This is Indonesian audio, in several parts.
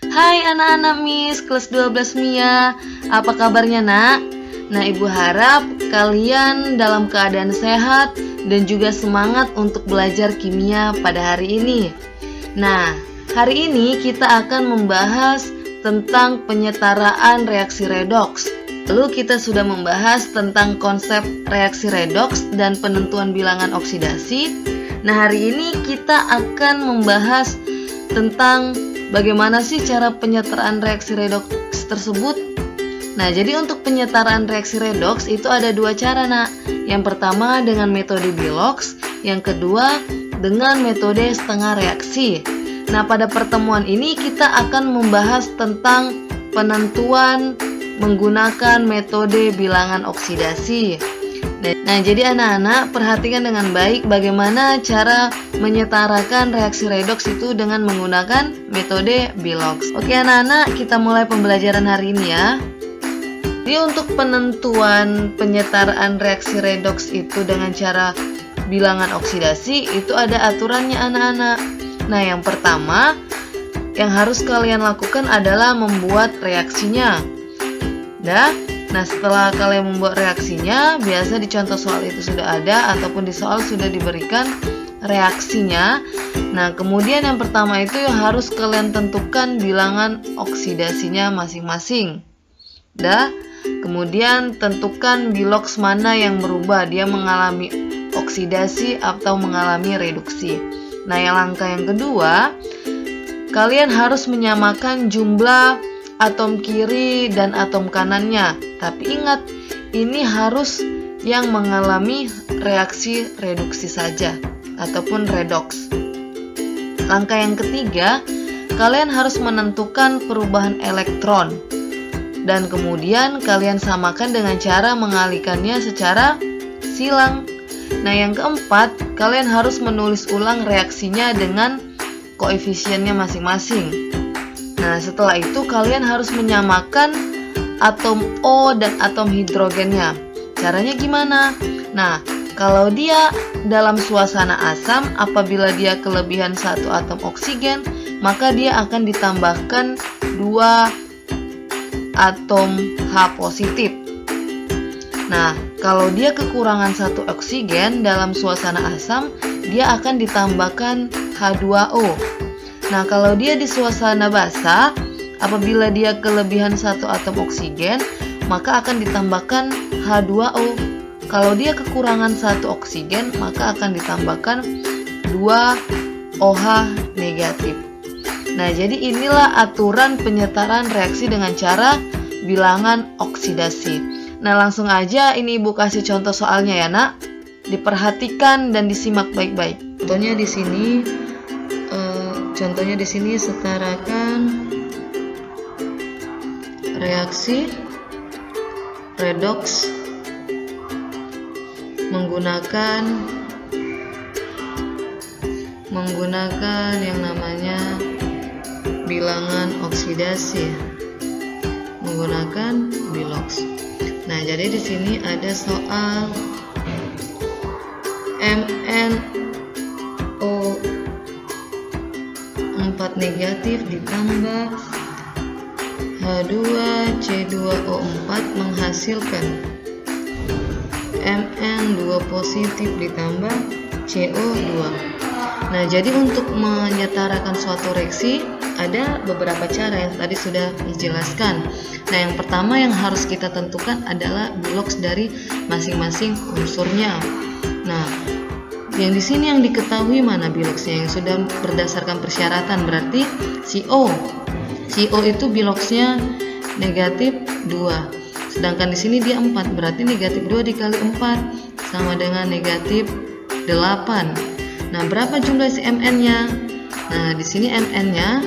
Hai anak-anak Miss kelas 12 Mia, apa kabarnya nak? Nah, Ibu harap kalian dalam keadaan sehat dan juga semangat untuk belajar kimia pada hari ini. Nah, hari ini kita akan membahas tentang penyetaraan reaksi redoks. Lalu kita sudah membahas tentang konsep reaksi redoks dan penentuan bilangan oksidasi. Nah, hari ini kita akan membahas tentang bagaimana sih cara penyetaraan reaksi redoks tersebut. Nah, jadi untuk penyetaraan reaksi redoks itu ada dua cara, nak. Yang pertama dengan metode Bilox, yang kedua dengan metode setengah reaksi. Nah, pada pertemuan ini kita akan membahas tentang penentuan menggunakan metode bilangan oksidasi. Nah, jadi anak-anak perhatikan dengan baik bagaimana cara menyetarakan reaksi redoks itu dengan menggunakan metode Bilox. Oke anak-anak, kita mulai pembelajaran hari ini ya. Jadi untuk penentuan penyetaraan reaksi redoks itu dengan cara bilangan oksidasi itu ada aturannya anak-anak. Nah, yang pertama yang harus kalian lakukan adalah membuat reaksinya. Nah, setelah kalian membuat reaksinya, biasa di contoh soal itu sudah ada ataupun di soal sudah diberikan reaksinya. Nah, kemudian yang pertama itu yang harus kalian tentukan bilangan oksidasinya masing-masing. Kemudian tentukan Bilox mana yang berubah, dia mengalami oksidasi atau mengalami reduksi. Nah, yang langkah yang kedua, kalian harus menyamakan jumlah atom kiri dan atom kanannya. Tapi ingat, ini harus yang mengalami reaksi reduksi saja ataupun redoks. Langkah yang ketiga, kalian harus menentukan perubahan elektron dan kemudian kalian samakan dengan cara mengalihkannya secara silang. Nah, yang keempat, kalian harus menulis ulang reaksinya dengan koefisiennya masing-masing. Nah, setelah itu kalian harus menyamakan atom O dan atom hidrogennya. Caranya gimana? Nah, kalau dia dalam suasana asam, apabila dia kelebihan satu atom oksigen, maka dia akan ditambahkan 2 atom H positif. Nah, kalau dia kekurangan satu oksigen dalam suasana asam, dia akan ditambahkan H2O. Nah, kalau dia di suasana basah, apabila dia kelebihan satu atom oksigen, maka akan ditambahkan H2O. Kalau dia kekurangan satu oksigen, maka akan ditambahkan 2 OH negatif. Nah, jadi inilah aturan penyetaraan reaksi dengan cara bilangan oksidasi. Nah, langsung aja ini Ibu kasih contoh soalnya ya, nak. Diperhatikan dan disimak baik-baik. Contohnya di sini setarakan reaksi redoks menggunakan yang namanya bilangan oksidasi menggunakan Bilox. Nah, jadi di sini ada soal MnO4 negatif ditambah H2C2O4 menghasilkan Mn2 positif ditambah CO2. Nah, jadi untuk menyetarakan suatu reaksi ada beberapa cara yang tadi sudah dijelaskan. Nah, yang pertama yang harus kita tentukan adalah Bilox dari masing-masing unsurnya. Nah, yang di sini yang diketahui mana Biloxnya yang sudah berdasarkan persyaratan, berarti CO itu Biloxnya negatif 2. Sedangkan di sini dia 4, berarti negatif 2 dikali 4 sama dengan negatif 8. Nah, berapa jumlah si Mn-nya? Nah, di sini Mn-nya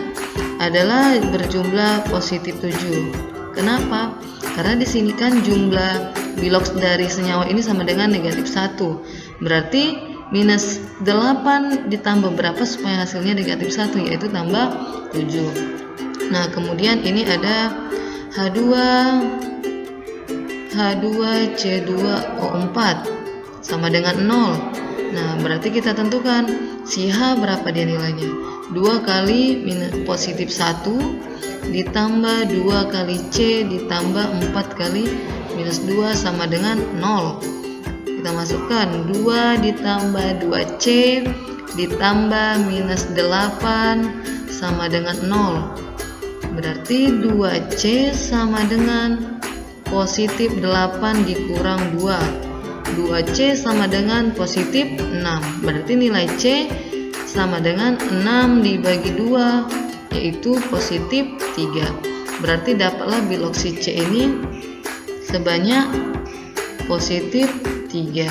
adalah berjumlah positif 7. Kenapa? Karena di sini kan jumlah Bilox dari senyawa ini sama dengan negatif 1. Berarti minus 8 ditambah berapa supaya hasilnya negatif 1, yaitu tambah 7. Nah, kemudian ini ada H2C2O4 sama dengan 0. Nah, berarti kita tentukan si H berapa dia nilainya? 2 kali positif 1 ditambah 2 kali C ditambah 4 kali minus 2 sama dengan 0. Kita masukkan 2 ditambah 2C ditambah minus 8 sama dengan 0. Berarti 2C sama dengan positif 8 dikurang 2. 2C sama dengan positif 6. Berarti nilai C sama dengan 6 dibagi 2, yaitu positif 3. Berarti dapatlah biloksi C ini sebanyak positif 3.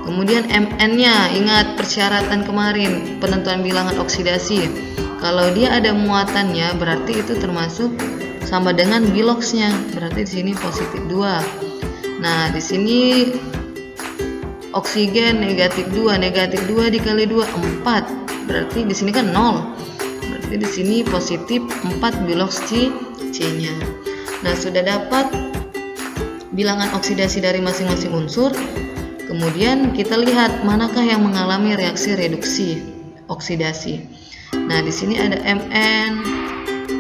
Kemudian Mn-nya, ingat persyaratan kemarin penentuan bilangan oksidasi. Kalau dia ada muatannya berarti itu termasuk sama dengan biloksnya. Berarti di sini positif 2. Nah, di sini oksigen negatif 2, negatif 2 dikali 2 4. Berarti di sini kan 0. Berarti di sini positif 4 biloksi C-nya. Nah, sudah dapat bilangan oksidasi dari masing-masing unsur. Kemudian kita lihat manakah yang mengalami reaksi reduksi oksidasi. Nah, di sini ada Mn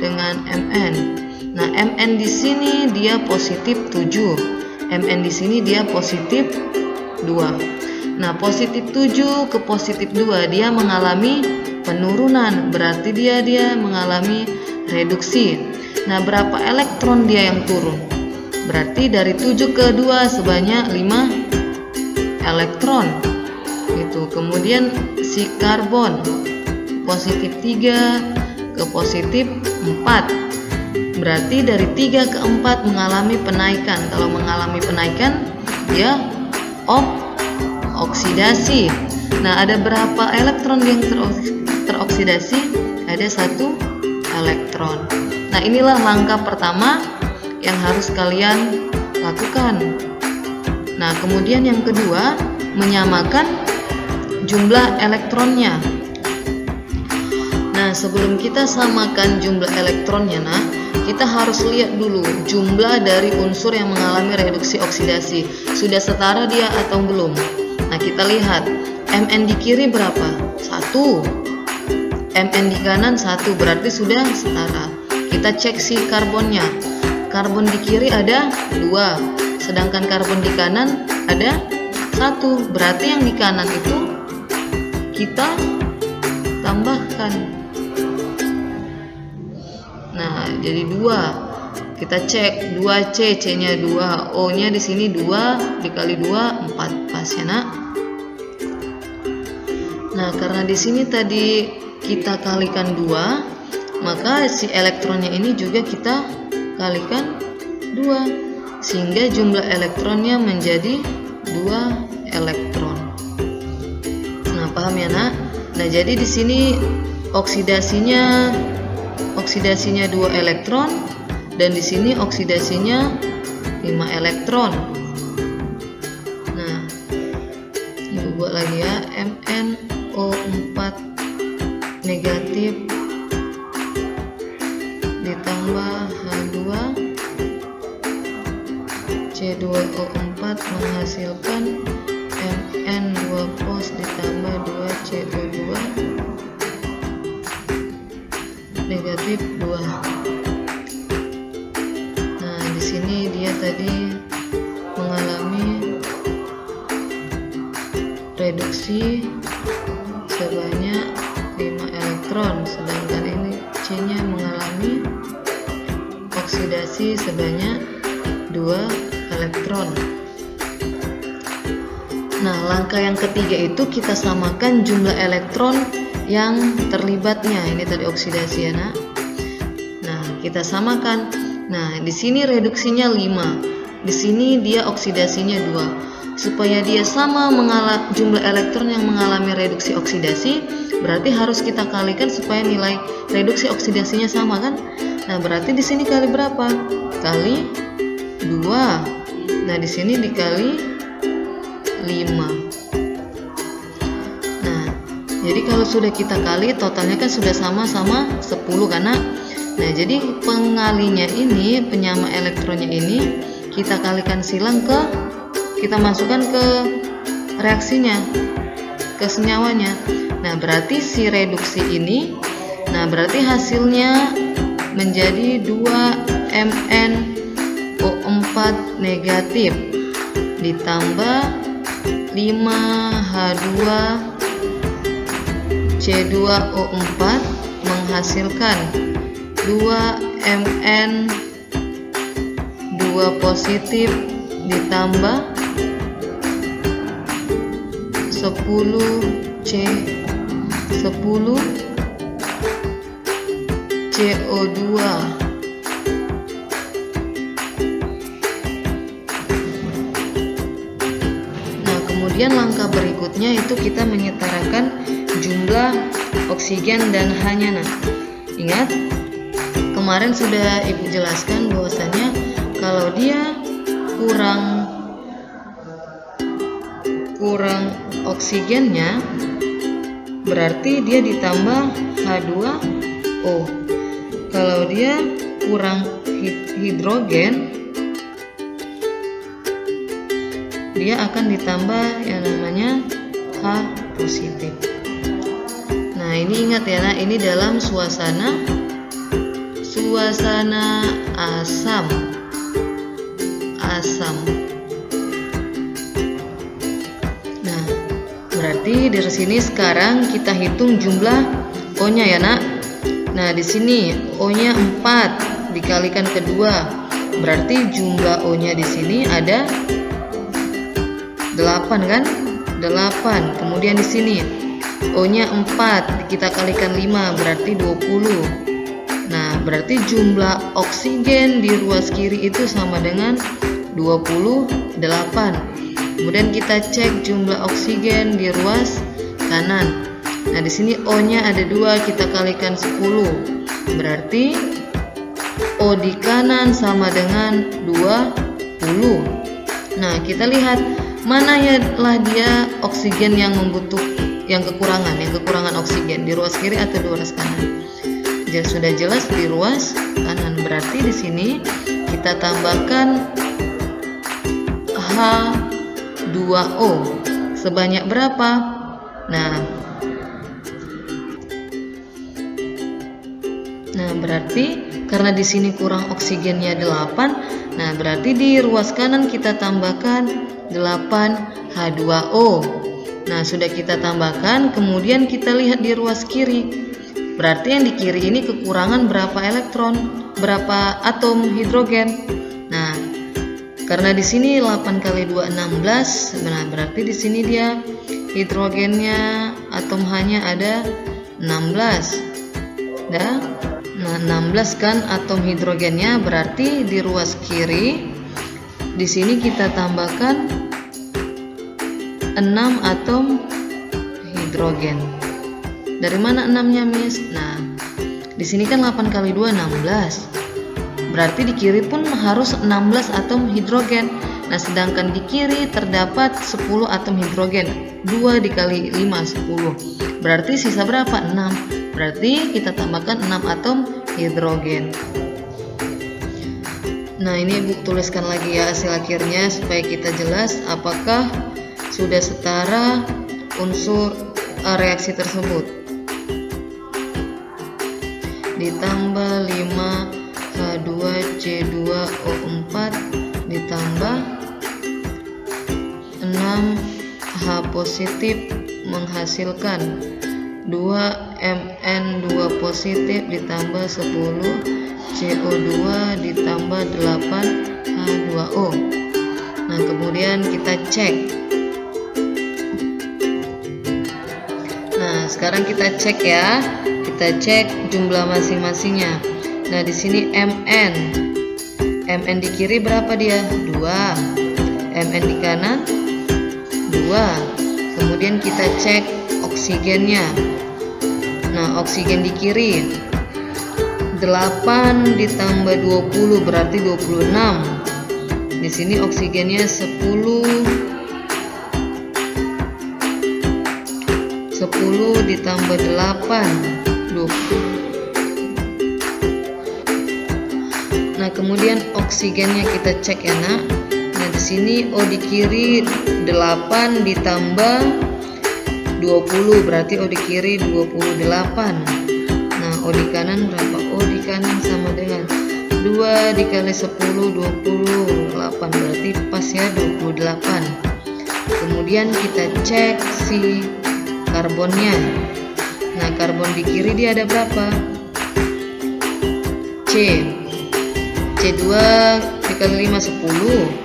dengan Mn. Nah, Mn di sini dia positif 7. Mn di sini dia positif 2. Nah, positif 7 ke positif 2 dia mengalami penurunan, berarti dia mengalami reduksi. Nah, berapa elektron dia yang turun? Berarti dari 7 ke 2 sebanyak 5 elektron gitu. Kemudian si karbon positif 3 ke positif 4. Berarti dari 3 ke 4 mengalami penaikan. Kalau mengalami penaikan dia oksidasi. Nah, ada berapa elektron yang teroksidasi? Ada 1 elektron. Nah, inilah langkah pertama yang harus kalian lakukan. Nah, kemudian yang kedua, menyamakan jumlah elektronnya. Nah, sebelum kita samakan jumlah elektronnya, kita harus lihat dulu jumlah dari unsur yang mengalami reduksi oksidasi. Sudah setara dia atau belum? Nah, kita lihat Mn di kiri berapa? 1. Mn di kanan 1, berarti sudah setara. Kita cek si karbonnya. Karbon di kiri ada 2. Sedangkan karbon di kanan ada 1. Berarti yang di kanan itu kita tambahkan. Nah, jadi 2. Kita cek 2C, C-nya 2, O-nya di sini 2 dikali 2 4. Pas ya, Nak? Nah, karena di sini tadi kita kalikan 2, maka si elektronnya ini juga kita kalikan 2. Sehingga jumlah elektronnya menjadi 2 elektron. Nah, paham ya, Nak? Nah, jadi di sini oksidasinya 2 elektron dan di sini oksidasinya 5 elektron. Nah, ini buat lagi ya, MnO4 negatif ditambah H2 C2O4 menghasilkan Mn2 pos ditambah 2CO2 negatif 2. Nah, di sini dia tadi mengalami reduksi sebanyak 5 elektron, sedangkan ini C-nya mengalami oksidasi sebanyak 2 elektron. Nah, langkah yang ketiga itu kita samakan jumlah elektron yang terlibatnya. Ini tadi oksidasi ya, Nak. Nah, kita samakan. Nah, di sini reduksinya 5. Di sini dia oksidasinya 2. Supaya dia sama jumlah elektron yang mengalami reduksi oksidasi, berarti harus kita kalikan supaya nilai reduksi oksidasinya sama kan? Nah, berarti di sini kali berapa? Kali 2. Nah, di sini dikali 5. Nah, jadi kalau sudah kita kali, totalnya kan sudah sama-sama 10 karena. Nah, jadi pengalinya ini, penyama elektronnya ini kita kalikan silang kita masukkan ke reaksinya, ke ke senyawanya. Nah, berarti si reduksi ini, nah berarti hasilnya menjadi 2MnO4 negatif ditambah 5H2C2O4 menghasilkan 2Mn2 positif ditambah 10CO2. Nah, kemudian langkah berikutnya itu kita menyetarakan jumlah oksigen dan H-nya. Nah, ingat kemarin sudah Ibu jelaskan bahwasanya kalau dia kurang oksigennya berarti dia ditambah H2O. Kalau dia kurang hidrogen, dia akan ditambah yang namanya H positif. Nah, ini ingat ya, nah ini dalam suasana asam. Nah, berarti dari sini sekarang kita hitung jumlah O-nya ya, Nak. Nah, di sini O-nya 4 dikalikan kedua. Berarti jumlah O-nya di sini ada 8 kan? 8. Kemudian di sini O-nya 4 kita kalikan 5 berarti 20. Nah, berarti jumlah oksigen di ruas kiri itu sama dengan 28. Kemudian kita cek jumlah oksigen di ruas kanan. Nah, di sini O-nya ada 2, kita kalikan 10. Berarti O di kanan sama dengan 20. Nah, kita lihat mana yalah dia oksigen yang kekurangan oksigen di ruas kiri atau di ruas kanan. Jadi sudah jelas di ruas kanan. Berarti di sini kita tambahkan H2O sebanyak berapa? Nah, berarti karena di sini kurang oksigennya 8, nah berarti di ruas kanan kita tambahkan 8 H2O. Nah, sudah kita tambahkan, kemudian kita lihat di ruas kiri. Berarti yang di kiri ini kekurangan berapa elektron, berapa atom hidrogen. Nah, karena di sini 8 kali 2 16, nah berarti di sini dia hidrogennya atom H-nya ada 16. Nah, 16 kan atom hidrogennya, berarti di ruas kiri di sini kita tambahkan 6 atom hidrogen. Dari mana 6-nya, Miss? Nah, di sini kan 8 kali 2 16. Berarti di kiri pun harus 16 atom hidrogen. Nah, sedangkan di kiri terdapat 10 atom hidrogen. 2 dikali 5 10. Berarti sisa berapa? 6. Berarti kita tambahkan 6 atom hidrogen. Nah, ini Ibu tuliskan lagi ya hasil akhirnya supaya kita jelas apakah sudah setara unsur reaksi tersebut. Ditambah 5H2C2O4 ditambah 6H positif menghasilkan 2Mn2 positif ditambah 10CO2 ditambah 8H2O. Nah, kemudian kita cek. Nah, sekarang kita cek ya. Kita cek jumlah masing-masingnya. Nah, di sini Mn di kiri berapa dia? 2. Mn di kanan 2. Kemudian kita cek oksigennya. Nah, oksigen di kiri 8 ditambah 20 berarti 26. Di sini oksigennya 10 ditambah 8 20. Nah, kemudian oksigennya kita cek ya, Nak. Nah, di sini O di kiri 8 ditambah 20, berarti O di kiri 28. Nah, O di kanan berapa? O di kanan sama dengan 2 dikali 10, 28, berarti pas ya 28. Kemudian kita cek si karbonnya. Nah, karbon di kiri dia ada berapa? C2 dikali 5, 10.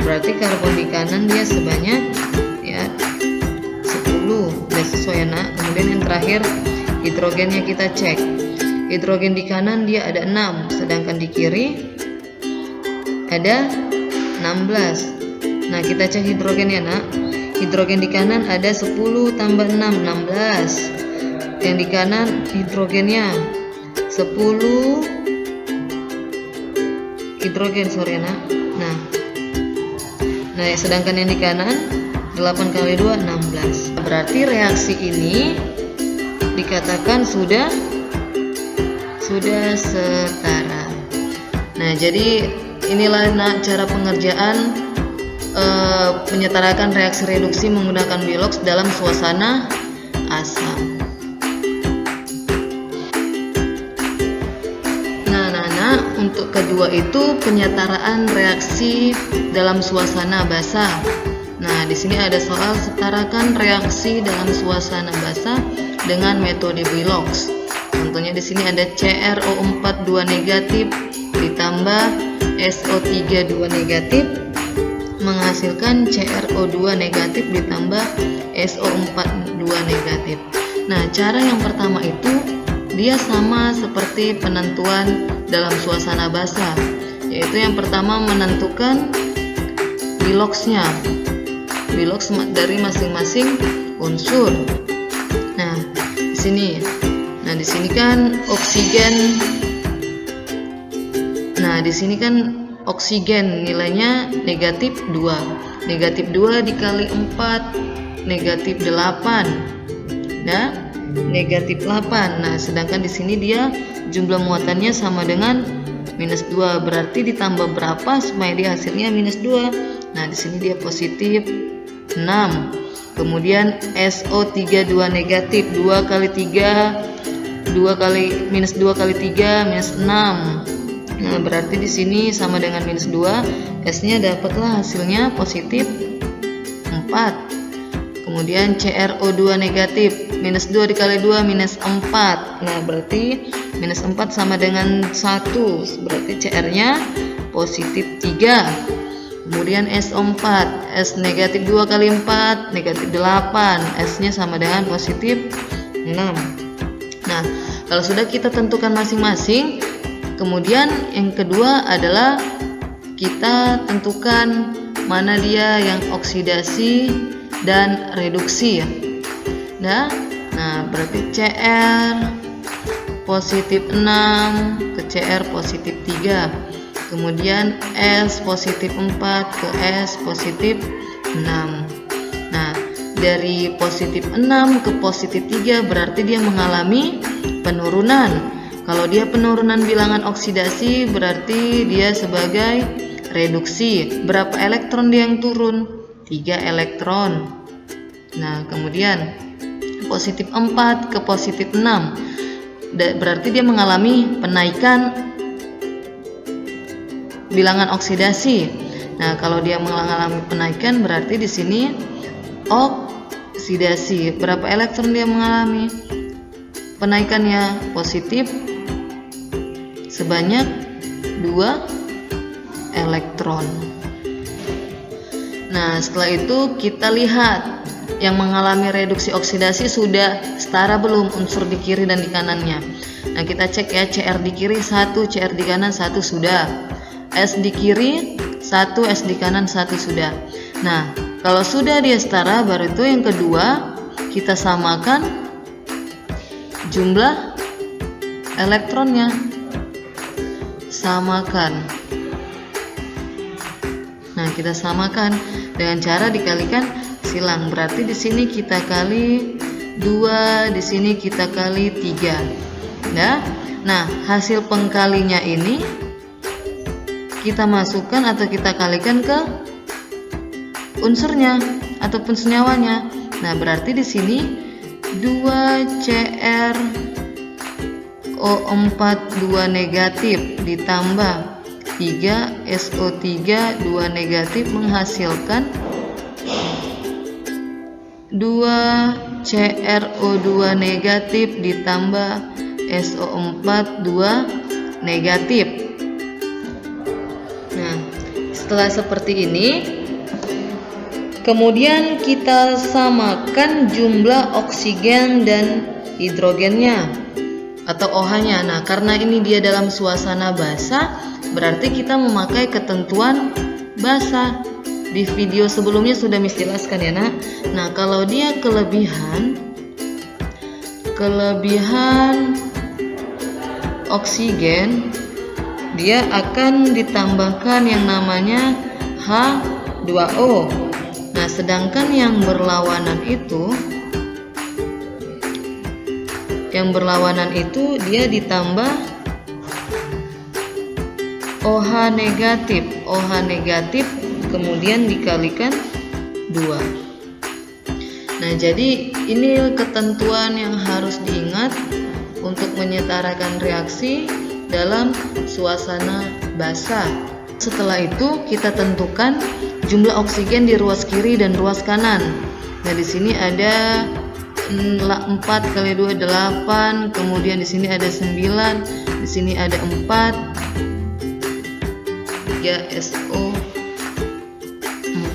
Berarti karbon di kanan dia sebanyak ya 10. Udah sesuai ya nak. Kemudian yang terakhir hidrogennya kita cek. Hidrogen di kanan dia ada 6, sedangkan di kiri ada 16. Nah, kita cek hidrogen ya nak. Hidrogen di kanan ada 10 tambah 6, 16. Yang di kanan hidrogennya 10 hidrogen, sorry nak. Nah, sedangkan yang di kanan 8 kali 2, 16. Berarti reaksi ini dikatakan sudah setara. Nah, jadi inilah nak cara pengerjaan menyetarakan reaksi reduksi menggunakan Bilox dalam suasana asam. Untuk kedua itu penyetaraan reaksi dalam suasana basah. Nah, di sini ada soal setarakan reaksi dalam suasana basah dengan metode Bilox. Contohnya di sini ada CrO4 2 negatif ditambah SO3 2 negatif menghasilkan CrO2 negatif ditambah SO4 2 negatif. Nah, cara yang pertama itu dia sama seperti penentuan dalam suasana basah, yaitu yang pertama menentukan Biloxnya, Bilox dari masing-masing unsur. Nah, di sini kan oksigen. Nah, di sini kan oksigen nilainya negatif 2. Negatif 2 dikali 4 negatif 8. Nah, negatif 8. Nah, sedangkan di sini dia jumlah muatannya sama dengan minus 2. Berarti ditambah berapa supaya dia hasilnya minus 2? Nah, di sini dia positif 6. Kemudian SO3 2 negatif, 2 kali 3 minus 2 kali 3 minus 6. Nah, berarti di sini sama dengan minus 2. S-nya dapatlah hasilnya positif 4. Kemudian CrO2 negatif, minus 2 dikali 2 minus 4. Nah, berarti minus 4 sama dengan 1. Berarti CR-nya positif 3. Kemudian SO4, S negatif 2 kali 4 negatif 8. S-nya sama dengan positif 6. Nah, kalau sudah kita tentukan masing-masing, kemudian yang kedua adalah kita tentukan mana dia yang oksidasi dan reduksi ya. Nah, berarti CR positif 6 ke CR positif 3. Kemudian S positif 4 ke S positif 6. Nah, dari positif 6 ke positif 3 berarti dia mengalami penurunan. Kalau dia penurunan bilangan oksidasi berarti dia sebagai reduksi. Berapa elektron dia yang turun? 3 elektron. Nah, kemudian positif 4 ke positif 6 berarti dia mengalami penaikan bilangan oksidasi. Nah, kalau dia mengalami penaikan berarti di sini oksidasi. Berapa elektron dia mengalami penaikannya? Positif sebanyak 2 elektron. Nah, setelah itu kita lihat yang mengalami reduksi oksidasi sudah setara belum unsur di kiri dan di kanannya. Nah, kita cek ya, CR di kiri 1, CR di kanan 1 sudah. S di kiri 1, S di kanan 1 sudah. Nah, kalau sudah dia setara, baru itu yang kedua kita samakan jumlah elektronnya. Samakan. Nah, kita samakan dengan cara dikalikan silang. Berarti di sini kita kali 2, di sini kita kali 3. Nah, hasil pengkalinya ini kita masukkan atau kita kalikan ke unsurnya ataupun senyawanya. Nah, berarti di sini 2CrO4 2 negatif ditambah 3SO3 2 negatif menghasilkan 2CrO2 negatif ditambah SO4 2 negatif. Nah, setelah seperti ini, kemudian kita samakan jumlah oksigen dan hidrogennya atau OH-nya. Nah, karena ini dia dalam suasana basah, berarti kita memakai ketentuan basah. Di video sebelumnya sudah Miss jelaskan ya, Nak. Nah, kalau dia kelebihan oksigen, dia akan ditambahkan yang namanya H2O. Nah, sedangkan yang berlawanan itu dia ditambah OH negatif. OH negatif kemudian dikalikan 2. Nah, jadi ini ketentuan yang harus diingat untuk menyetarakan reaksi dalam suasana basah. Setelah itu kita tentukan jumlah oksigen di ruas kiri dan ruas kanan. Nah, di sini ada 4 kali 2 8, kemudian di sini ada 9, di sini ada 4, 3SO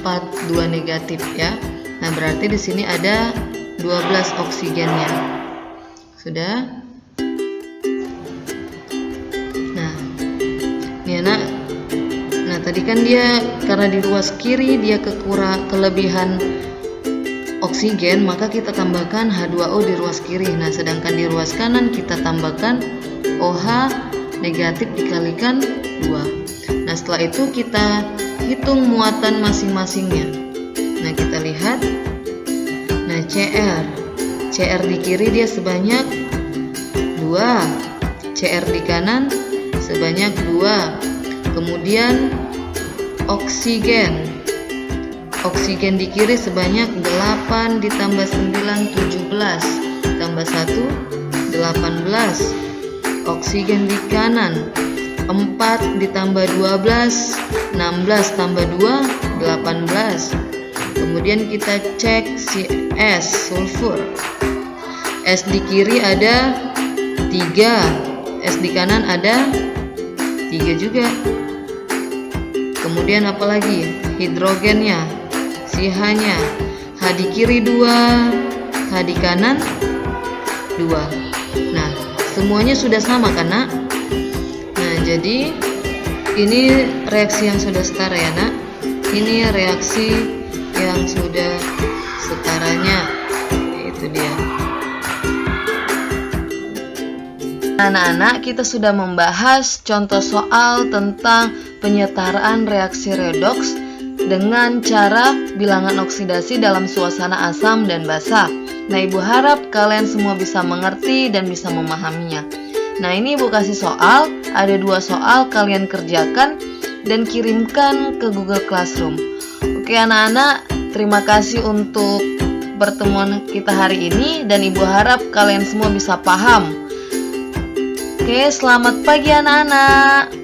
4 2 negatif ya. Nah, berarti di sini ada 12 oksigennya. Sudah? Nah, ini Anak. Nah, tadi kan dia karena di ruas kiri dia kelebihan oksigen, maka kita tambahkan H2O di ruas kiri. Nah, sedangkan di ruas kanan kita tambahkan OH negatif dikalikan 2. Nah, setelah itu kita hitung muatan masing-masingnya. Nah, kita lihat. Nah, CR di kiri dia sebanyak 2, CR di kanan sebanyak 2. Kemudian oksigen di kiri sebanyak 8 ditambah 9 17 tambah 1 18. Oksigen di kanan 4 ditambah 12 16 tambah 2 18. Kemudian kita cek si S, sulfur. S di kiri ada 3, S di kanan ada 3 juga. Kemudian apalagi? Hidrogennya, si H-nya. H di kiri 2, H di kanan 2. Nah, semuanya sudah sama kan, Nak? Nah, jadi ini reaksi yang sudah setara ya, Nak. Ini reaksi yang sudah setaranya, itu dia. Anak-anak, kita sudah membahas contoh soal tentang penyetaraan reaksi redoks dengan cara bilangan oksidasi dalam suasana asam dan basah. Nah, Ibu harap kalian semua bisa mengerti dan bisa memahaminya. Nah, ini Ibu kasih soal, ada 2 soal, kalian kerjakan dan kirimkan ke Google Classroom. Oke anak-anak, terima kasih untuk pertemuan kita hari ini dan Ibu harap kalian semua bisa paham. Oke, selamat pagi anak-anak.